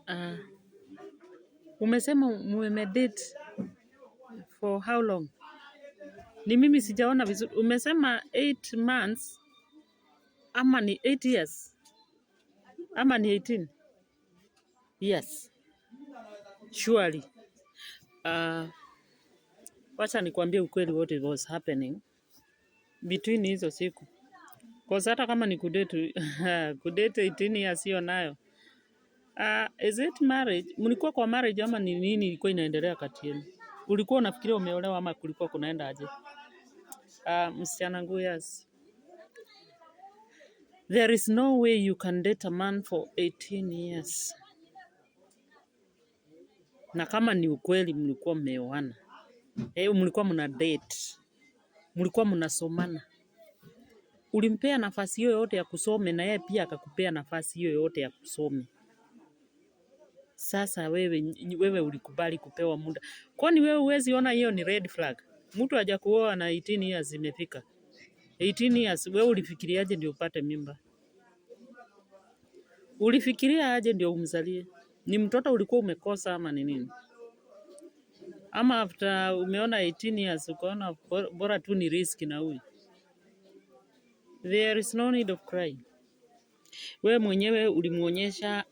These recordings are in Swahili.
Uh, umesema mmedate for how long? Ni mimi sijaona vizuri. Umesema 8 months ama ni 8 years ama ni 18? Yes. Surely. Wacha nikwambie ukweli what was happening between hizo siku. Kwa hata kama ni kudate 18 years hiyo nayo. Is it marriage? Mlikuwa kwa marriage ama ni nini ilikuwa inaendelea kati yenu? Ulikuwa unafikiria umeolewa ama kulikuwa kunaenda aje? Msichana wangu, yes. There is no way you can date a man for 18 years. Na kama ni ukweli mlikuwa mmeoana. Mlikuwa mna date. Mlikuwa mnasomana. Ulimpea nafasi hiyo yote ya kusome na yeye pia akakupea nafasi hiyo yote ya kusome. Sasa wewe ulikubali kupewa muda. Kwani wewe huwezi ona hiyo ni red flag? Mtu hajakuoa na 18 years imefika. 18 years wewe ulifikiriaje ndio upate mimba? Ulifikiria aje ndio umzalie? Ni mtoto ulikuwa umekosa ama ni nini? Ama after umeona 18 years ukaona bora tu ni risk na huyu? There is no need of crying. Wewe mwenyewe ulimuonyesha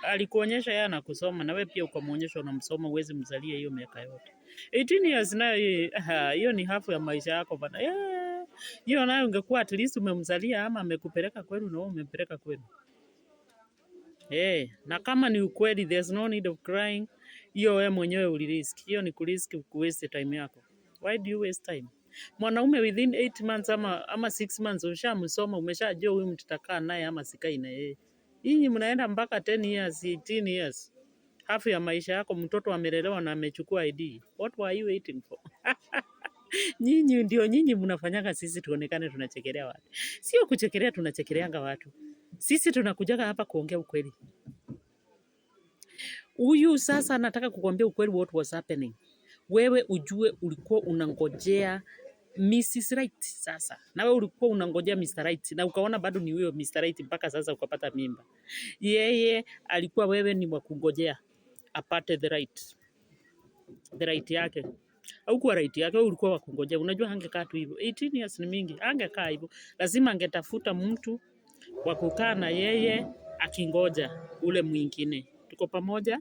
alikuonyesha yeye anakusoma na wewe pia ukamuonyesha unamsoma, uweze mzalie hiyo miaka yote. 18 years nayo hiyo ni hafu ya maisha yako bana. Hiyo nayo ungekuwa at least umemzalia ama amekupeleka kwenu na wewe umempeleka kwenu. Na kama ni ukweli there's no need of crying. Hiyo wewe mwenyewe ulirisk. Hiyo ni kurisk kuwaste time yako. Why do you waste time? Mwanaume within 8 months ama 6 months ushamsoma, umeshajua huyu mtutakaa naye ama sikai na yeye. Hii mnaenda mpaka 10 years, 18 years. Hafu ya maisha yako mtoto amelelewa na amechukua ID. What were you waiting for? Nyinyi mnafanyaga sisi tuonekane tunachekelea watu. Sio kuchekelea, tunachekeleanga watu. Sisi tunakujaga hapa kuongea ukweli. Huyu sasa nataka kukuambia ukweli what was happening. Wewe ujue ulikuwa unangojea Mrs. Right sasa. Na wewe ulikuwa unangojea Mr. Right na ukaona bado ni huyo Mr. Right mpaka sasa ukapata mimba. Yeye alikuwa wewe ni wa kungojea apate the right. The right yake. Au kwa right yake wewe ulikuwa wa kungojea. Unajua hangekaa tu hivyo. 18 years ni mingi. Hangekaa hivyo. Lazima angetafuta mtu wa kukaa na yeye akingoja ule mwingine. Tuko pamoja?